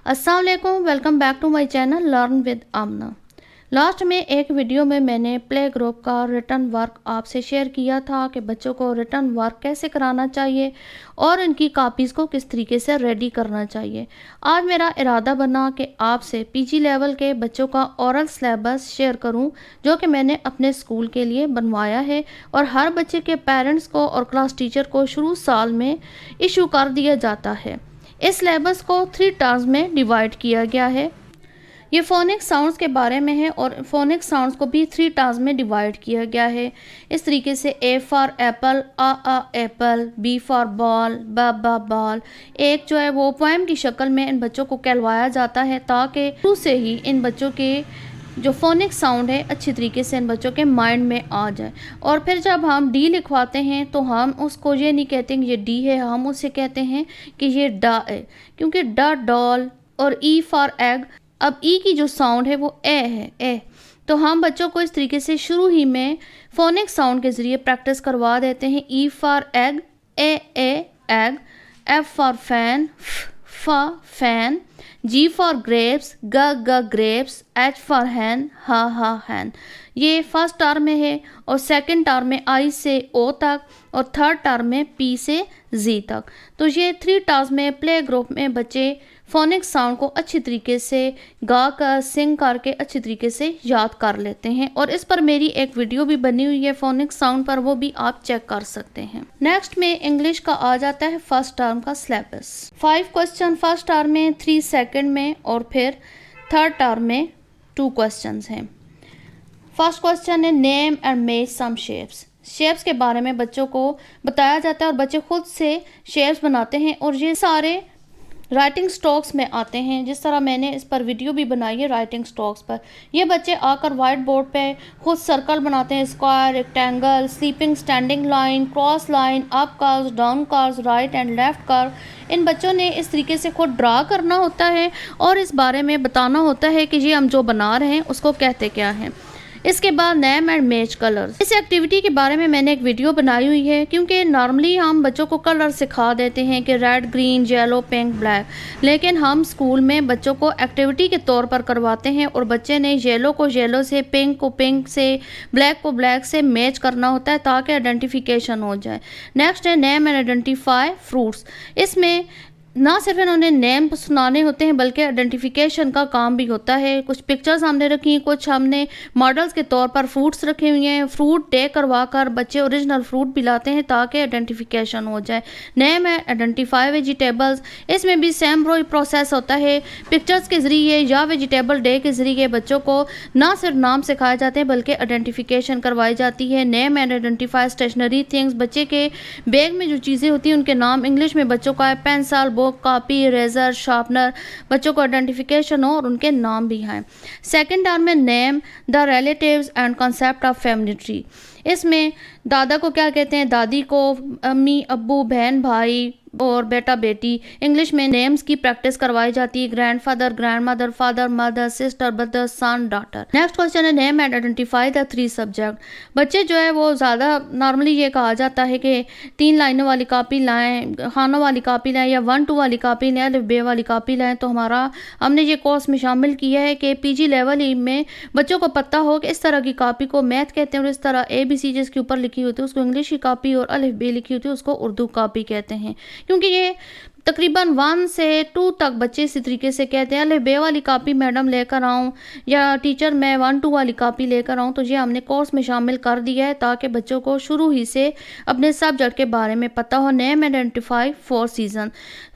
अस्सलाम वालेकुम, welcome back to my channel learn with Amna. Last में एक वीडियो में मैंने प्ले ग्रुप का रिटन वर्क आपसे शेयर किया था कि बच्चों को रिटन वर्क कैसे कराना चाहिए और इनकी कापीज़ को किस तरीके से रेडी करना चाहिए। आज मेरा इरादा बना कि आपसे पीजी लेवल के बच्चों का ओरल सिलेबस शेयर करूं, जो कि मैंने अपने स्कूल के लिए बनवाया है और हर बच्चे के पेरेंट्स को और क्लास टीचर को शुरू साल में इशू कर दिया जाता है। इस सिलेबस को 3 टर्म्स में डिवाइड किया गया है। ये फोनिक साउंड्स के बारे में है और फोनिक साउंड्स को भी 3 टर्म्स में डिवाइड किया गया है। इस तरीके से ए फॉर एप्पल, आ एप्पल, बी फॉर बॉल, ब बॉल। एक जो है वो पोएम की शक्ल में इन बच्चों को कहलवाया जाता है ताकि शुरू से ही इन बच्चों के जो फोनिक साउंड है अच्छी तरीके से इन बच्चों के माइंड में आ जाए। और फिर जब हम डी लिखवाते हैं तो हम उसको ये नहीं कहते कि ये डी है, हम उसे कहते हैं कि ये डा है, क्योंकि ड डॉल और ई फॉर एग। अब ई की जो साउंड है वो ए है, ए। तो हम बच्चों को इस तरीके से शुरू ही में फोनिक साउंड के ज़रिए प्रैक्टिस करवा देते हैं। E for egg, A egg, F for fan, फा फैन, जी फॉर ग्रेप्स, ग ग्रेप्स, एच फॉर हैन, हा हैन। ये फर्स्ट टर्म में है और सेकंड टर्म में आई से ओ तक और थर्ड टर्म में पी से जी तक। तो ये 3 टर्म्स में प्ले ग्रुप में बच्चे फोनिक साउंड को अच्छी तरीके से गा कर सिंग करके अच्छी तरीके से याद कर लेते हैं और इस पर मेरी एक वीडियो भी बनी हुई है फोनिक साउंड पर, वो भी आप चेक कर सकते हैं। नेक्स्ट में इंग्लिश का आ जाता है फर्स्ट टर्म का सिलेबस। 5 क्वेश्चन फर्स्ट टर्म में, 3 सेकंड में और फिर थर्ड टर्म में 2 क्वेश्चन हैं। फर्स्ट क्वेश्चन है name and make some shapes. Shapes के बारे में बच्चों को बताया जाता है और बच्चे खुद से शेप्स बनाते हैं और ये सारे राइटिंग स्ट्रोक्स में आते हैं। जिस तरह मैंने इस पर वीडियो भी बनाई है राइटिंग स्ट्रोक्स पर। ये बच्चे आकर वाइट बोर्ड पे खुद सर्कल बनाते हैं, square, rectangle, sleeping, standing line, cross line, up curves, down curves, right and left curve. इन बच्चों ने इस तरीके से खुद ड्रा करना होता है और इस बारे में बताना होता है कि ये हम जो बना रहे हैं उसको कहते क्या हैं। इसके बाद नेम एंड मैच कलर्स। इस एक्टिविटी के बारे में मैंने एक वीडियो बनाई हुई है, क्योंकि नॉर्मली हम बच्चों को कलर सिखा देते हैं कि red, green, yellow, pink, black, लेकिन हम स्कूल में बच्चों को एक्टिविटी के तौर पर करवाते हैं और बच्चे ने येलो को येलो से, पिंक को पिंक से, ब्लैक को ब्लैक से मैच करना होता है ताकि आइडेंटिफिकेशन हो जाए। नेक्स्ट है नेम एंड आइडेंटिफाई फ्रूट्स। इसमें ना सिर्फ इन्होंने नेम सुनाने होते हैं बल्कि आइडेंटिफिकेशन का काम भी होता है। कुछ पिक्चर्स हमने रखी हैं, कुछ हमने मॉडल्स के तौर पर फ्रूट्स रखे हुए हैं। फ्रूट डे करवा कर बच्चे ओरिजिनल फ्रूट भी लाते हैं ताकि आइडेंटिफिकेशन हो जाए। नेम है आइडेंटिफाई वेजिटेबल्स। इसमें भी सेम वही प्रोसेस होता है। पिक्चर्स के ज़रिए या वेजिटेबल डे के ज़रिए बच्चों को ना सिर्फ नाम सिखाए जाते हैं बल्कि आइडेंटिफिकेशन करवाई जाती है। Name and identify stationery things. बच्चे के बैग में जो चीज़ें होती हैं उनके नाम इंग्लिश में बच्चों का है pencil, book, copy, eraser, sharpener. बच्चों को आइडेंटिफिकेशन हो और उनके नाम भी हैं। सेकंड टर्म में name the relatives and concept of family tree. इसमें दादा को क्या कहते हैं, दादी को, अम्मी, अब्बू, बहन, भाई और बेटा, बेटी। इंग्लिश में नेम्स की प्रैक्टिस करवाई जाती है। Grandfather, grandmother, father, mother, sister, brother, son, daughter. Next question है name and identify the 3 subject. बच्चे जो है वो ज़्यादा नॉर्मली ये कहा जाता है कि 3 लाइनों वाली कापी लाएं, खानों वाली कापी लाएं या 1-2 वाली कापी लाएं, अलिफ बे वाली कापी लाएं। तो हमने ये कोर्स में शामिल किया है कि पीजी लेवल ही में बच्चों को पता हो कि इस तरह की कापी को मैथ कहते हैं और इस तरह ABC जिसके ऊपर लिखी होती है उसको इंग्लिश की कापी और अलिफ बे लिखी होती है उसको उर्दू कापी कहते हैं। क्योंकि ये तकरीबन 1 से 2 तक बच्चे इसी तरीके से कहते हैं अलिफ बे वाली कापी मैडम लेकर आऊँ या टीचर मैं 1-2 वाली कापी लेकर आऊँ। तो ये हमने कोर्स में शामिल कर दिया है ताकि बच्चों को शुरू ही से अपने सब्जेक्ट के बारे में पता हो। Name identify 4 season.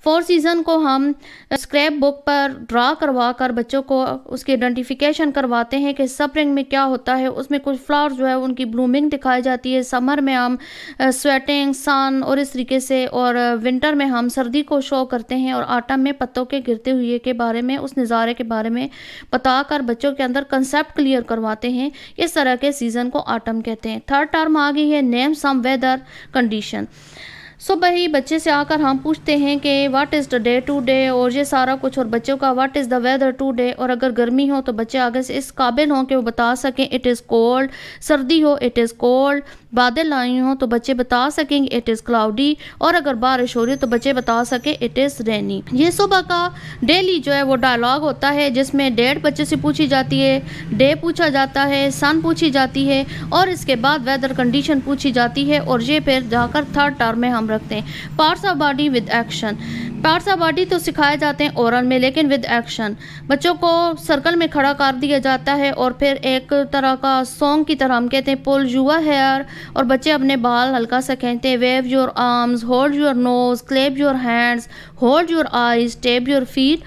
4 सीज़न को हम स्क्रैप बुक पर ड्रा करवा कर बच्चों को उसकी आइडेंटिफिकेशन करवाते हैं कि स्प्रिंग में क्या होता है। उसमें कुछ फ्लावर्स जो है उनकी ब्लूमिंग दिखाई जाती है। समर में हम स्वेटिंग, सन और इस तरीके से, और विंटर में हम सर्दी को शो करते हैं और ऑटम में पत्तों के गिरते हुए के बारे में, उस नज़ारे के बारे में बताकर बच्चों के अंदर कंसेप्ट क्लियर करवाते हैं। इस तरह के सीज़न को ऑटम कहते हैं। थर्ड टर्म आ गई है नेम सम वेदर कंडीशन। सुबह ही बच्चे से आकर हम पूछते हैं कि what is the day today और ये सारा कुछ, और बच्चों का what is the weather today. और अगर गर्मी हो तो बच्चे आगे से इस काबिल हों कि वो बता सकें इट इज़ कोल्ड, सर्दी हो इट इज़ कोल्ड, बादल आई हों तो बच्चे बता सकेंगे इट इज़ क्लाउडी, और अगर बारिश हो रही है तो बच्चे बता सके इट इज़ रेनी। ये सुबह का डेली जो है वो डायलॉग होता है जिसमें डेट बच्चे से पूछी जाती है, डे पूछा जाता है, सन पूछी जाती है, और इसके बाद वेदर कंडीशन पूछी जाती है, और ये फिर जाकर थर्ड टर्म में हम रखते हैं parts of body with action. Parts of body तो सिखाए जाते हैं ओरल में, लेकिन विद एक्शन बच्चों को सर्कल में खड़ा कर दिया जाता है और फिर एक तरह का सॉन्ग की तरह हम कहते हैं पुल योर हेयर, और बच्चे अपने बाल हल्का सा खींचते हैं। Wave your arms, hold your nose, clap your hands, hold your eyes, tap your feet,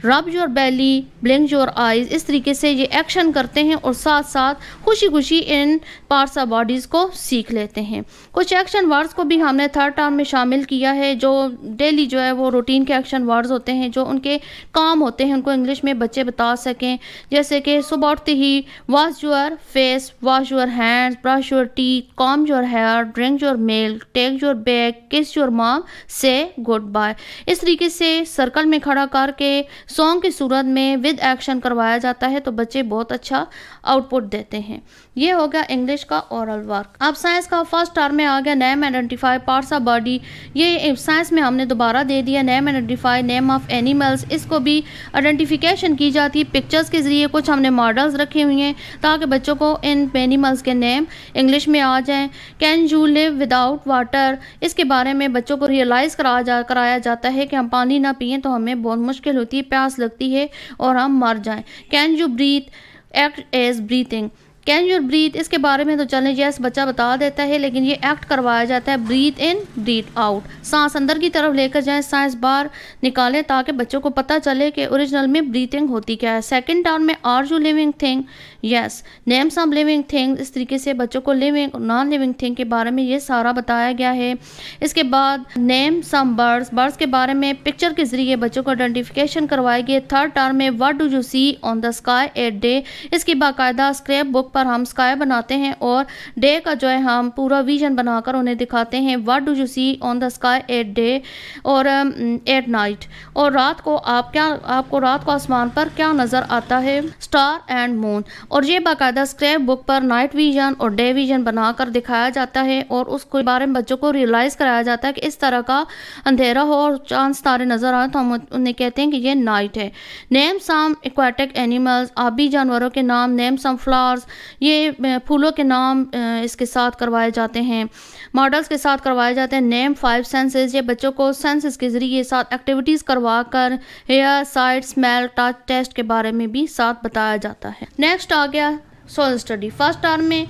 rub your belly, blink your eyes. इस तरीके से ये एक्शन करते हैं और साथ साथ खुशी खुशी इन पार्ट्स ऑफ बॉडीज़ को सीख लेते हैं। कुछ एक्शन वर्ड्स को भी हमने थर्ड टर्म में शामिल किया है जो डेली जो है वो रूटीन के एक्शन वर्ड्स होते हैं, जो उनके काम होते हैं, उनको इंग्लिश में बच्चे बता सकें। जैसे कि सुबह उठते ही wash your face, wash your hands, brush your teeth, comb your hair, drink your milk, take your bag, kiss your mom, say good bye. इस तरीके से सर्कल में खड़ा करके सॉन्ग की सूरत में विद एक्शन करवाया जाता है तो बच्चे बहुत अच्छा आउटपुट देते हैं। ये हो गया इंग्लिश का ओरल वर्क। अब साइंस का फर्स्ट टर्म में आ गया name identify parts of body. ये साइंस में हमने दोबारा दे दिया name identify, name of animals. इसको भी आइडेंटिफिकेशन की जाती है पिक्चर्स के ज़रिए। कुछ हमने मॉडल्स रखे हुए हैं ताकि बच्चों को इन एनिमल्स के नेम इंग्लिश में आ जाएँ। Can you live without water, इसके बारे में बच्चों को रियलाइज़ कराया जाता है कि हम पानी ना पिएँ तो हमें बहुत मुश्किल होती है, प्यास लगती है और हम मर जाएं। Can you breathe, act as breathing. Can you breathe, इसके बारे में तो चलें यस बच्चा बता देता है, लेकिन ये एक्ट करवाया जाता है ब्रीथ इन ब्रीथ आउट। सांस अंदर की तरफ लेकर जाएं, सांस बाहर निकालें ताकि बच्चों को पता चले कि ओरिजिनल में ब्रीथिंग होती क्या है। सेकंड टर्म में are you living thing, yes name some living thing. इस तरीके से बच्चों को लिविंग और नॉन लिविंग थिंग के बारे में ये सारा बताया गया है। इसके बाद नेम सम बर्ड्स, बर्ड्स के बारे में पिक्चर के जरिए बच्चों को आइडेंटिफिकेशन करवाई गई। थर्ड टर्म में what do you see on the sky at day, इसकी बाकायदा स्क्रैप बुक पर हम स्काई बनाते हैं और डे का जो है हम पूरा विजन बनाकर उन्हें दिखाते हैं। What do you see on the sky at day और एट नाइट, और रात को आपको रात को आसमान पर क्या नज़र आता है, स्टार एंड मून। और ये बाकायदा स्क्रैप बुक पर नाइट विजन और डे विजन बनाकर दिखाया जाता है और उसके बारे में बच्चों को रियलाइज़ कराया जाता है कि इस तरह का अंधेरा हो और चांद तारे नज़र आए तो हम उन्हें कहते हैं कि ये नाइट है। नेम सम एक्वाटिक एनिमल्स, आबी जानवरों के नाम। नेम सम फ्लावर्स, ये फूलों के नाम इसके साथ करवाए जाते हैं, मॉडल्स के साथ करवाए जाते हैं। नेम 5 सेंसेस, ये बच्चों को सेंसेस के ज़रिए साथ एक्टिविटीज़ करवा कर hear, sight, smell, touch, taste के बारे में भी साथ बताया जाता है। नेक्स्ट आ गया सोशल स्टडी। फर्स्ट टर्म में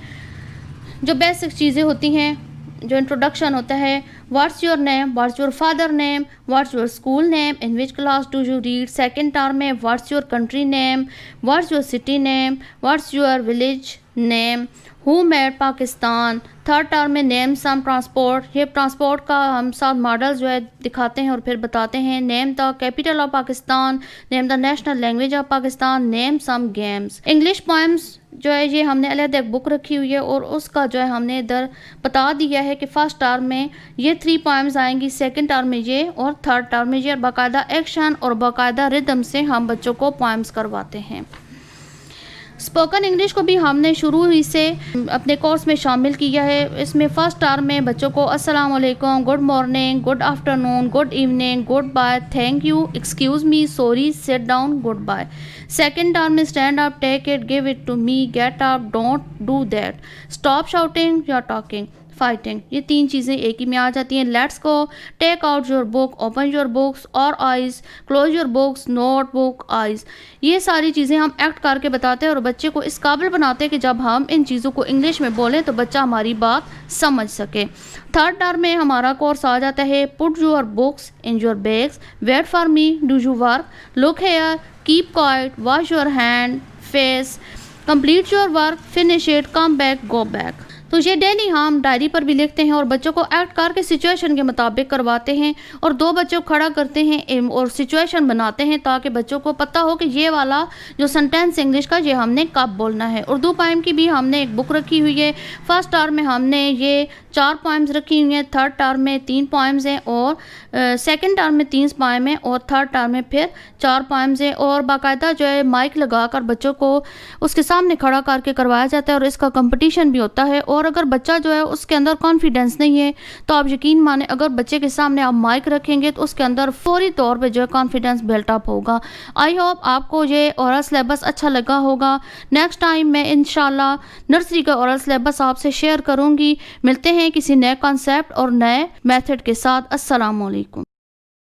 जो बेसिक चीज़ें होती हैं, जो इंट्रोडक्शन होता है, what's your name, what's your father name, what's your school name, in which class do you read. Second term में what's your country name, what's your city name, what's your village name, who made Pakistan. Third term में name some transport, ये transport का हम साथ model जो है दिखाते हैं और फिर बताते हैं। Name the capital of Pakistan, name the national language of Pakistan, name some games. English poems जो है ये हमने अलग एक बुक रखी हुई है और उसका जो है हमने इधर बता दिया है कि फर्स्ट टर्म में ये 3 पोएम्स आएंगी, सेकंड टर्म में ये और थर्ड टर्म में ये। बाकायदा एक्शन और बाकायदा रिदम से हम बच्चों को पोएम्स करवाते हैं। स्पोकन इंग्लिश को भी हमने शुरू ही से अपने कोर्स में शामिल किया है। इसमें फर्स्ट टर्म में बच्चों को अस्सलाम वालेकुम, good morning, good afternoon, good evening, good bye, thank you, excuse me, sorry, sit down, good bye. Second term में stand up, take it, give it to me, get up, don't do that, stop shouting, you are talking, fighting. ये 3 चीज़ें एक ही में आ जाती हैं। Let's go, take out your book, open your books और eyes, close your books, notebook, eyes. ये सारी चीज़ें हम एक्ट करके बताते हैं और बच्चे को इस काबिल बनाते हैं कि जब हम इन चीज़ों को इंग्लिश में बोलें तो बच्चा हमारी बात समझ सके। थर्ड टर्म में हमारा कोर्स आ जाता है put your books in your bags, wait for me, do you work, look here, keep quiet, wash your hand, face, complete your work, finish it, come back, go back. तो ये daily हम diary पर भी लिखते हैं और बच्चों को एक्ट करके सिचुएशन के मुताबिक करवाते हैं और 2 बच्चों को खड़ा करते हैं और सिचुएशन बनाते हैं ताकि बच्चों को पता हो कि ये वाला जो सेंटेंस इंग्लिश का ये हमने कब बोलना है। उर्दू पोएम की भी हमने एक बुक रखी हुई है। फर्स्ट टर्म में हमने ये 4 पोएम्स रखी हुई हैं, थर्ड टर्म में 3 पोएम्स हैं और सेकेंड टर्म में 3 पोएम हैं और थर्ड टर्म में फिर 4 पोएम्स हैं। और बाकायदा जो है माइक लगा कर बच्चों को उसके सामने खड़ा करके करवाया जाता है और इसका कंपटीशन भी होता है। और अगर बच्चा जो है उसके अंदर कॉन्फिडेंस नहीं है तो आप यकीन माने अगर बच्चे के सामने आप माइक रखेंगे तो उसके अंदर फौरी तौर पे जो है कॉन्फिडेंस बिल्टअप होगा। आई होप आपको ये ओरल सिलेबस अच्छा लगा होगा। नेक्स्ट टाइम मैं इंशाल्लाह नर्सरी का ओरल सिलेबस आपसे शेयर करूंगी। मिलते हैं किसी नए कॉन्सेप्ट और नए मेथड के साथ। अस्सलाम वालेकुम।